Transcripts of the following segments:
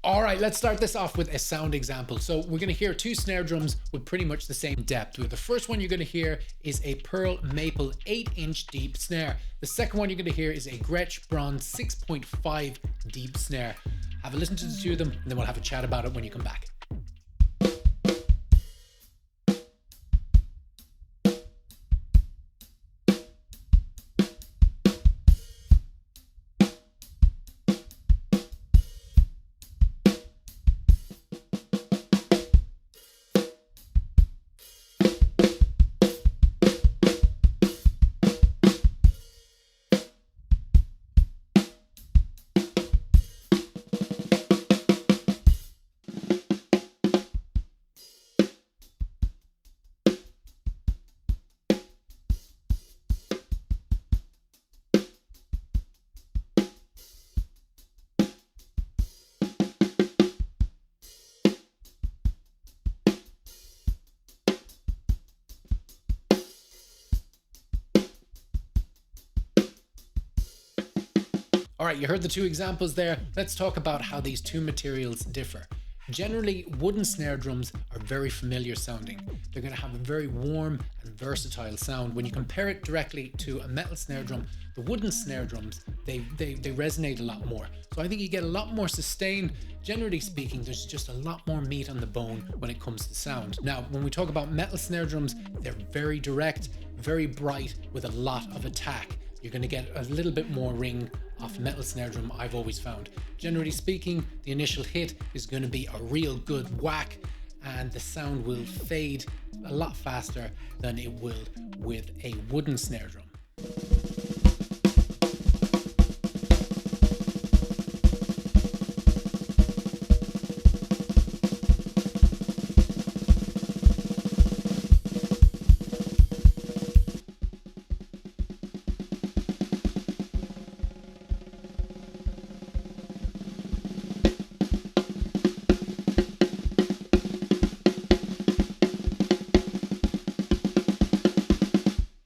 All right, let's start this off with a sound example. So we're going to hear two snare drums with pretty much the same depth. The first one you're going to hear is a Pearl Maple 8-inch deep snare. The second one you're going to hear is a Gretsch Bronze 6.5 deep snare. Have a listen to the two of them, and then we'll have a chat about it when you come back. All right, you heard the two examples there. Let's talk about how these two materials differ. Generally, wooden snare drums are very familiar sounding. They're going to have a very warm and versatile sound. When you compare it directly to a metal snare drum, the wooden snare drums, they resonate a lot more. So I think you get a lot more sustain. Generally speaking, there's just a lot more meat on the bone when it comes to sound. Now, when we talk about metal snare drums, they're very direct, very bright, with a lot of attack. You're going to get a little bit more ring off metal snare drum, I've always found. Generally speaking, the initial hit is going to be a real good whack, and the sound will fade a lot faster than it will with a wooden snare drum.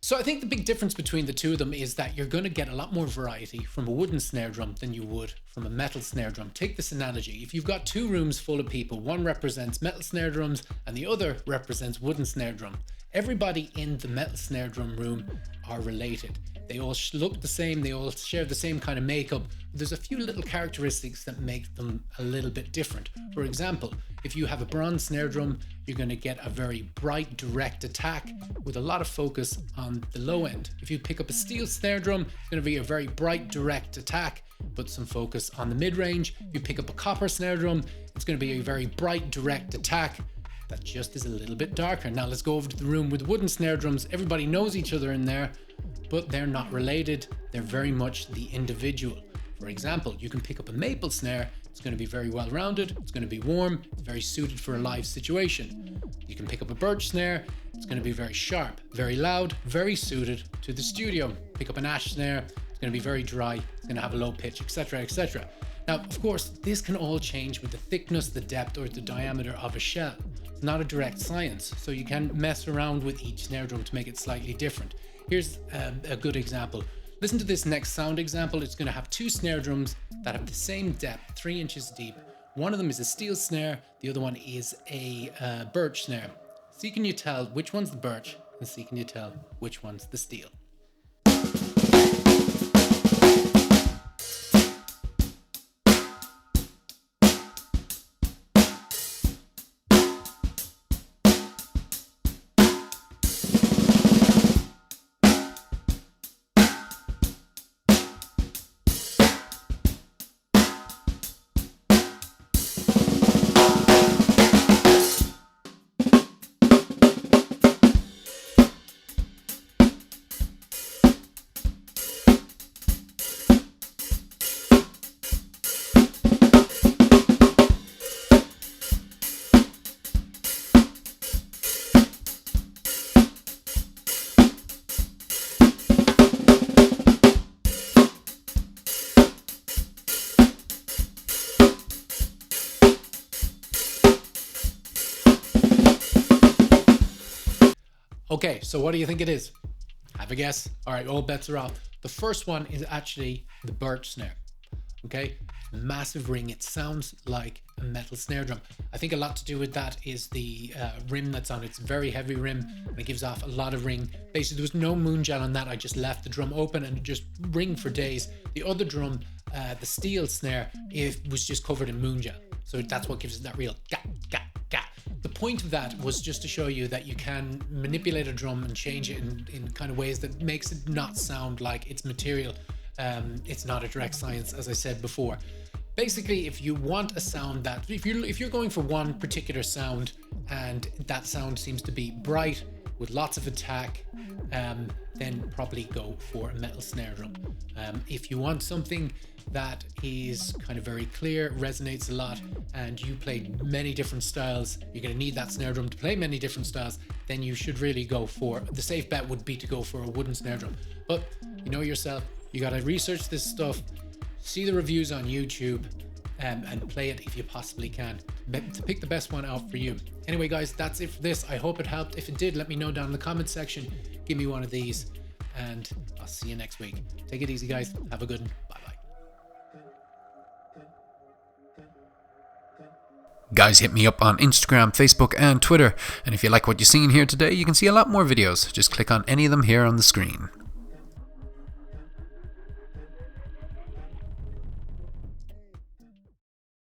So I think the big difference between the two of them is that you're going to get a lot more variety from a wooden snare drum than you would from a metal snare drum. Take this analogy. If you've got two rooms full of people, one represents metal snare drums and the other represents wooden snare drum. Everybody in the metal snare drum room are related. They all look the same, they all share the same kind of makeup. There's a few little characteristics that make them a little bit different. For example, if you have a bronze snare drum, you're going to get a very bright, direct attack with a lot of focus on the low end. If you pick up a steel snare drum, it's going to be a very bright, direct attack, but some focus on the mid-range. If you pick up a copper snare drum, it's going to be a very bright, direct attack that just is a little bit darker. Now let's go over to the room with wooden snare drums. Everybody knows each other in there, but they're not related. They're very much the individual. For example, you can pick up a maple snare. It's going to be very well rounded. It's going to be warm. It's very suited for a live situation. You can pick up a birch snare. It's going to be very sharp, very loud, very suited to the studio. Pick up an ash snare. It's going to be very dry. It's going to have a low pitch, etc., etc. Now, of course, this can all change with the thickness, the depth, or the diameter of a shell. It's not a direct science, so you can mess around with each snare drum to make it slightly different. Here's a good example. Listen to this next sound example. It's going to have two snare drums that have the same depth, 3 inches deep. One of them is a steel snare, the other one is a birch snare. See, can you tell which one's the birch, and see, can you tell which one's the steel? Okay, so what do you think it is? Have a guess. All right, all bets are off. The first one is actually the birch snare. Okay, massive ring. It sounds like a metal snare drum. I think a lot to do with that is the rim that's on it. It's a very heavy rim and it gives off a lot of ring. Basically, there was no moon gel on that. I just left the drum open and it just ring for days. The other drum, the steel snare, it was just covered in moon gel. So that's what gives it that real ga, ga, ga. The point of that was just to show you that you can manipulate a drum and change it in kind of ways that makes it not sound like it's material. It's not a direct science, as I said before. Basically, if you want a sound that, if you're going for one particular sound and that sound seems to be bright with lots of attack, then probably go for a metal snare drum. If you want something that is kind of very clear, resonates a lot, and you play many different styles, you're going to need that snare drum to play many different styles, then you should really go for, the safe bet would be to go for a wooden snare drum. But you know yourself, you got to research this stuff, see the reviews on YouTube, and play it if you possibly can to pick the best one out for you. Anyway, guys, that's it for this. I hope it helped. If it did, let me know down in the comment section. Give me one of these, and I'll see you next week. Take it easy, guys. Have a good one. Bye-bye. Guys, hit me up on Instagram, Facebook, and Twitter. And if you like what you're seeing here today, you can see a lot more videos. Just click on any of them here on the screen.